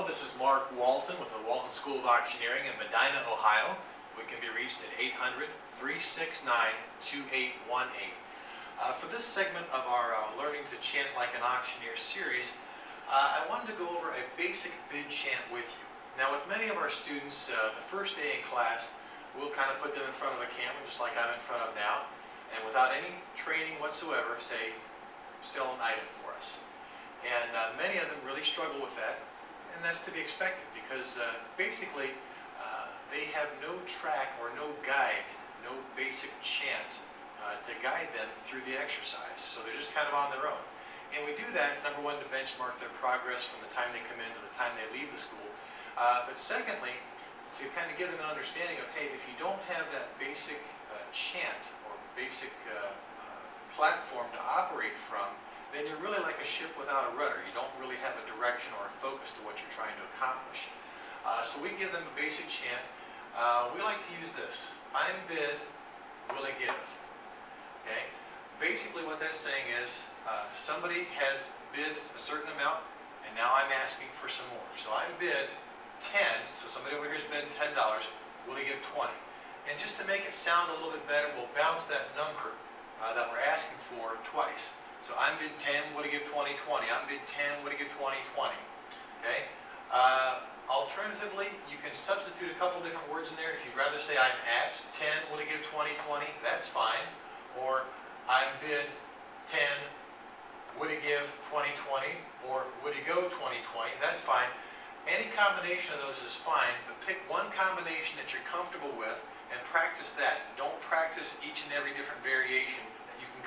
this is Mark Walton with the Walton School of Auctioneering in Medina, Ohio. We can be reached at 800-369-2818. For this segment of our Learning to Chant Like an Auctioneer series, I wanted to go over a basic bid chant with you. Now, with many of our students, the first day in class, we'll kind of put them in front of a camera, just like I'm in front of now, and without any training whatsoever, say, sell an item for us. And many of them really struggle with that, and that's to be expected because basically they have no track or no guide, no basic chant to guide them through the exercise. So they're just kind of on their own. And we do that, number one, to benchmark their progress from the time they come in to the time they leave the school. But secondly, to kind of give them an understanding of, hey, if you don't have that basic chant or basic platform to operate from, then you're really like a ship without a rudder. You don't really have a direction or a focus to what you're trying to accomplish. So we give them a basic chant. We like to use this: I'm bid, will I give? Okay. Basically what that's saying is somebody has bid a certain amount, and now I'm asking for some more. So I'm bid 10, so somebody over here has bid $10, will he give 20? And just to make it sound a little bit better, we'll bounce that number that we're asking for twice. So I'm bid 10, would he give 20, 20? I'm bid 10, would he give 20, 20? Okay? Alternatively, you can substitute a couple different words in there. If you'd rather say I'm at 10, will he give 20, 20? That's fine. Or I'm bid 10, would he give 20, 20? Or would he go 20, 20? That's fine. Any combination of those is fine, but pick one combination that you're comfortable with and practice that. Don't practice each and every different variation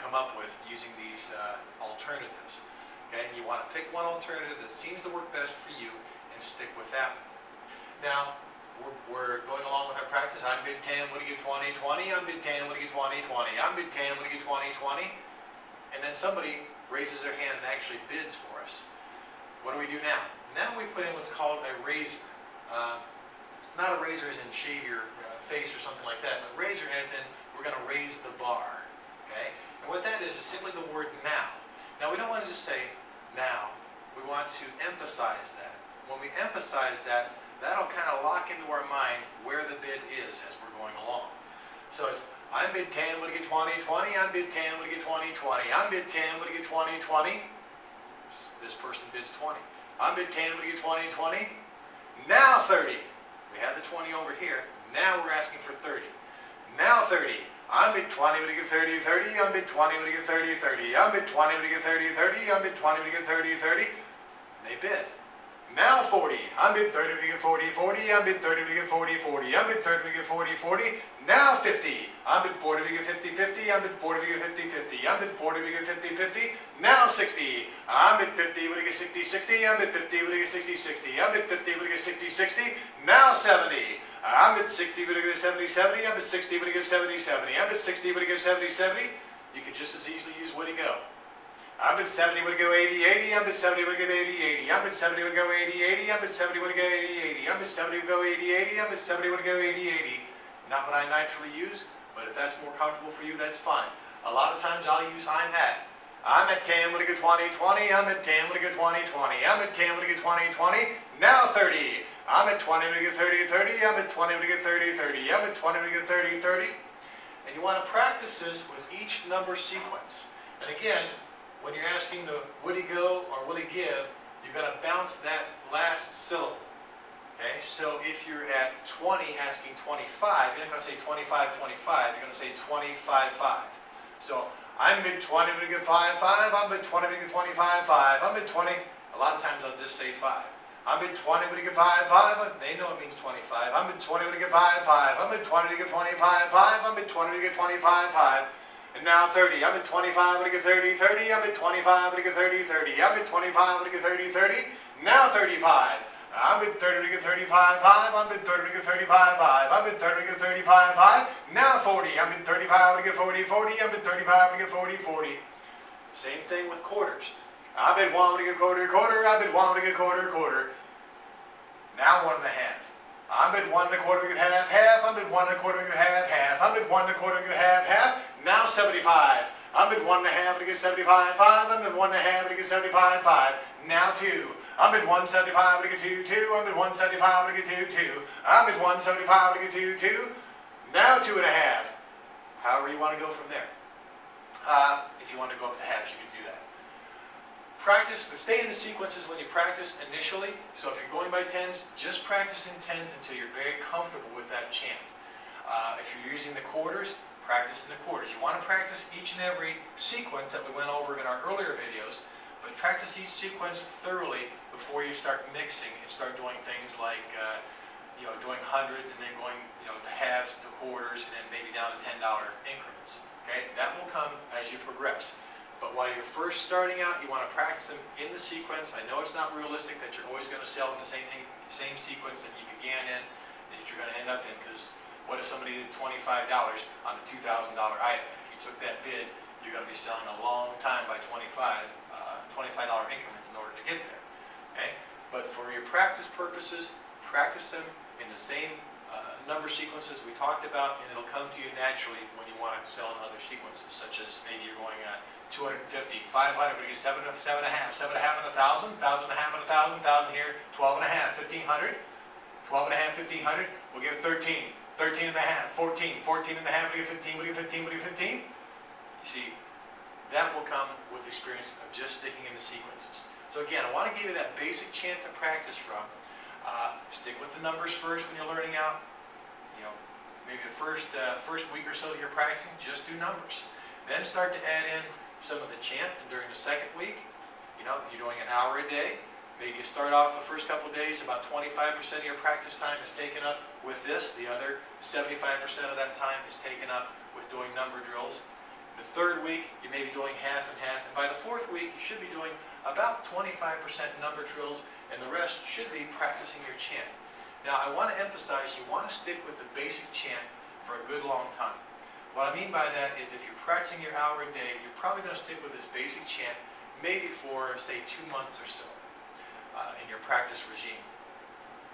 come up with using these alternatives. Okay, you want to pick one alternative that seems to work best for you and stick with that one. Now, we're going along with our practice. I'm bid 10, would he give 20, 20? I'm bid 10, would he give 20, 20? I'm bid 10, would he give 20, 20? And then somebody raises their hand and actually bids for us. What do we do now? Now we put in what's called a raiser. Not a raiser as in shave your face or something like that, but raiser as in we're going to raise the bar. Okay? And what that is simply the word now. Now we don't want to just say now. We want to emphasize that. When we emphasize that, that'll kind of lock into our mind where the bid is as we're going along. So it's I'm bid 10, would he get 20, 20? I'm bid 10, would he get 20, 20? I'm bid 10, would he get 20, 20? This person bids 20. I'm bid 10, would he get 20, 20? Now 30. We have the 20 over here. Now we're asking for 30. Now 30. I'm bid 20, would he get 30, 30? I'm bid 20, would he get 30, 30? I'm bid 20, would he get 30, 30? I'm bid 20, would he get 30, 30? They bid. Now 40. I'm bid 30, would he get 40, 40? I'm bid 30, would he get 40, 40? I'm bid 30, would he get 40, 40? Now 50. I'm bid 40, would he get 50, 50? I'm bid 40, would he get 50, 50? I'm bid 40, would he get 50, 50? Now 60. I'm bid 50, would he get 60, 60? I'm bid 50, would he get 60, 60? I'm bid 50, would he get 60, 60? Now 70. I'm bid 60, would he give 70, 70? I'm bid 60, would he give 70, 70? I'm bid 60, would he give 70, 70? You could just as easily use would he go. I'm bid 70, would he go 80, 80? I'm bid 70, would he give 80, 80? I'm bid 70, would he go 80, 80? I'm bid 70, would he go 80, 80? I'm bid 70, would go 80, 80? I'm bid 70, would he go 80, 80? Not what I naturally use, but if that's more comfortable for you, that's fine. A lot of times I'll use I'm at. I'm at 10, would he get 20, 20? I'm at 10, would he get 20, 20? I'm at 10, would he get 20, 20? Now 30. I'm at 20, would he get 30, 30? I'm at 20, would he get 30, 30? I'm at 20, would he get 30, 30? And you want to practice this with each number sequence. And again, when you're asking the would he go or will he give, you're going to bounce that last syllable. Okay, so if you're at 20 asking 25, you're not going to say 25, 25. You're going to say 25, 5. So I'm bid 20, would he get 5, 5? I'm bid 20, would he get 25, 5? I'm bid 20. A lot of times I'll just say 5. I'm bid 20, would he get 5, 5? They know it means 25. I'm bid 20, would he get 5, 5? I'm bid 20, would he get 25, 5? I'm bid 20, would he get 25, 5? And now 30. I'm bid 25, would he get 30, 30? I'm bid 25, would he get 30, 30? I'm bid 25, would he get 30, 30? Now 35. I'm bid 30, would he get 35, 5? I'm bid 30, would he get 35, 5? I'm bid 30, would he get 35, 5? Now 40. I'm bid 35, would he get 40, 40? I'm bid 35, would he get 40, 40? Same thing with quarters. I bid 1, would he get quarter, quarter? I bid 1, would he get quarter, quarter? Now 1 1/2. I bid 1 1/4, would he get half, half? I bid 1 1/4, would he get half, half? I bid 1 1/4, would he get half, half? Now 75. I bid 1 1/2, would he get 75, 5? I bid 1 1/2, would he get 75, 5? Now 2. I'm bid 175, I'm gonna get 2, 2. I'm bid 175, I'm gonna get 2, 2. I'm bid 175, I'm gonna get 2, 2. Now 2.5. However you want to go from there. If you want to go up to halves, you can do that. Practice, but stay in the sequences when you practice initially. So if you're going by tens, just practice in tens until you're very comfortable with that chant. If you're using the quarters, practice in the quarters. You want to practice each and every sequence that we went over in our earlier videos, but practice each sequence thoroughly before you start mixing and start doing things like doing hundreds and then going to halves, to quarters, and then maybe down to $10 increments. Okay, that will come as you progress. But while you're first starting out, you want to practice them in the sequence. I know it's not realistic that you're always going to sell in the same sequence that you began in, that you're going to end up in, because what if somebody did $25 on a $2,000 item? And if you took that bid, you're going to be selling a long time by $25 increments in order to get there. Okay? But for your practice purposes, practice them in the same number sequences we talked about, and it'll come to you naturally when you want to sell in other sequences, such as maybe you're going 250, 500, we get 7, 7.5, 7.5 and 1,000, 1,000 and a half and 1,000, 1,000 here, 12 and a half, 1,500, 12 and a half, 1,500, we'll get 13, 13 and a half, 14, 14 and a half, we'll get 15, we'll get 15, we'll get 15. You see, that will come with the experience of just sticking in the sequences. So again, I want to give you that basic chant to practice from. Stick with the numbers first when you're learning out. Maybe the first week or so that you're practicing, just do numbers. Then start to add in some of the chant, and during the second week, you're doing an hour a day. Maybe you start off the first couple of days, about 25% of your practice time is taken up with this. The other 75% of that time is taken up with doing number drills. The third week, you may be doing half and half, and by the fourth week, you should be doing about 25% number drills, and the rest should be practicing your chant. Now, I want to emphasize you want to stick with the basic chant for a good long time. What I mean by that is if you're practicing your hour a day, you're probably going to stick with this basic chant maybe for, say, 2 months or so in your practice regime.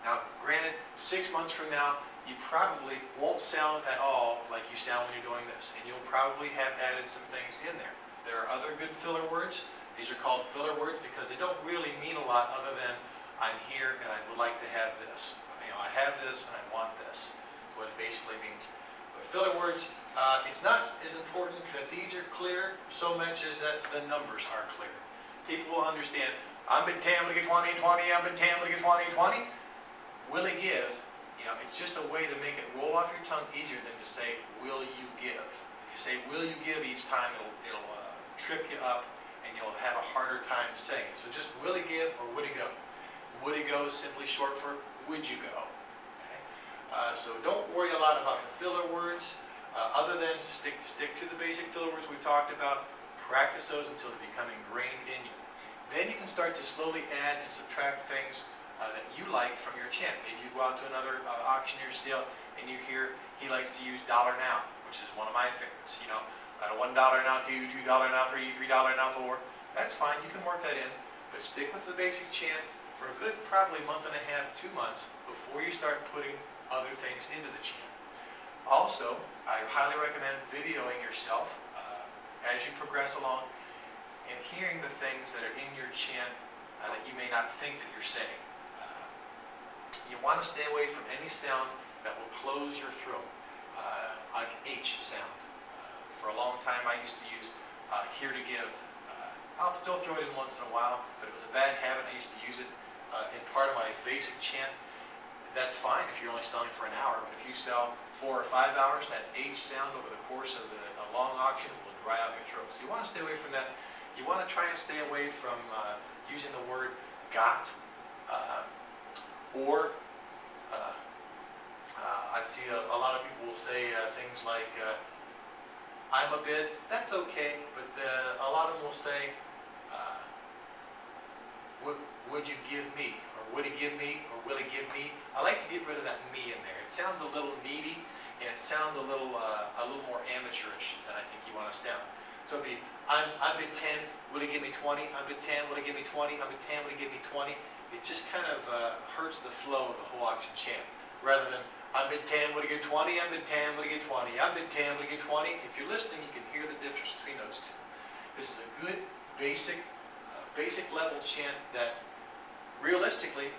Now, granted, 6 months from now, you probably won't sound at all like you sound when you're doing this, and you'll probably have added some things in there. There are other good filler words. These are called filler words because they don't really mean a lot other than I'm here and I would like to have this. I have this and I want this. That's what it basically means. But filler words, it's not as important that these are clear so much as that the numbers are clear. People will understand, I'm bid 10, I'm going to get 20 and 20, I'm bid 10, I'm going to get 20 and 20. Will he give? It's just a way to make it roll off your tongue easier than to say, will you give? If you say, will you give each time, it'll trip you up and you'll have a harder time saying it. So just will he give or would he go? Would he go is simply short for would you go? Okay? So don't worry a lot about the filler words, other than stick to the basic filler words we've talked about. Practice those until they become ingrained in you. Then you can start to slowly add and subtract things that you like from your chant. Maybe you go out to another auctioneer sale and you hear he likes to use $now, which is one of my favorites. At a $1 now 2, $2 now 3, $3 now 4. That's fine, you can work that in, but stick with the basic chant for a good probably month and a half, 2 months before you start putting other things into the chant. Also, I highly recommend videoing yourself as you progress along and hearing the things that are in your chant that you may not think that you're saying. You want to stay away from any sound that will close your throat, like H sound. For a long time I used to use here to give. I'll still throw it in once in a while, but it was a bad habit. I used to use it in part of my basic chant. That's fine if you're only selling for an hour, but if you sell 4 or 5 hours, that H sound over the course of a long auction will dry out your throat. So you want to stay away from that. You want to try and stay away from using the word got or I see a lot of people will say things like I'm a bid. That's okay, but a lot of them will say would you give me, or would he give me, or will he give me? I like to get rid of that me in there. It sounds a little needy, and it sounds a little more amateurish than I think you want to sound. So it'd be, I bid 10, will he give me 20? I bid 10, will he give me 20? I bid 10, will he give me 20? It just kind of hurts the flow of the whole auction chant. Rather than, I bid 10, will he get 20? I bid 10, will he get 20? I bid 10, will he get 20? If you're listening, you can hear the difference between those two. This is a good, basic level chant that realistically,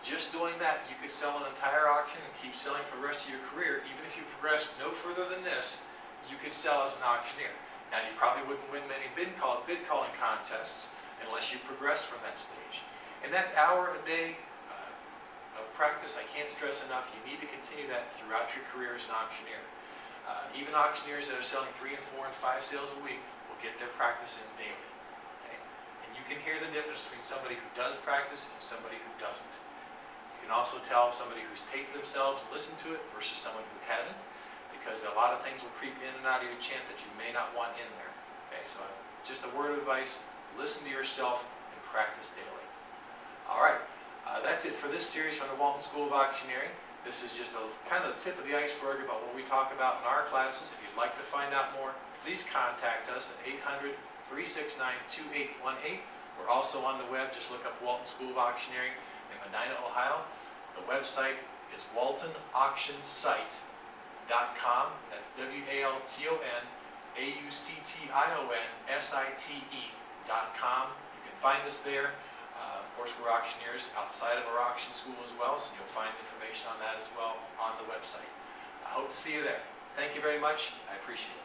just doing that, you could sell an entire auction and keep selling for the rest of your career. Even if you progress no further than this, you could sell as an auctioneer. Now, you probably wouldn't win many bid calling contests unless you progress from that stage. And that hour a day of practice, I can't stress enough, you need to continue that throughout your career as an auctioneer. Even auctioneers that are selling 3 and 4 and 5 sales a week will get their practice in daily. Okay? And you can hear the difference between somebody who does practice and somebody who doesn't. You can also tell somebody who's taped themselves and listened to it versus someone who hasn't, because a lot of things will creep in and out of your chant that you may not want in there. Okay, so just a word of advice, listen to yourself and practice daily. All right, that's it for this series from the Walton School of Auctioneering. This is just a kind of the tip of the iceberg about what we talk about in our classes. If you'd like to find out more, please contact us at 800-369-2818. We're also on the web. Just look up Walton School of Auctioneering in Medina, Ohio. The website is waltonauctionsite.com. That's WaltonAuctionsite.com. You can find us there. Of course, we're auctioneers outside of our auction school as well, so you'll find information on that as well on the website. I hope to see you there. Thank you very much. I appreciate it.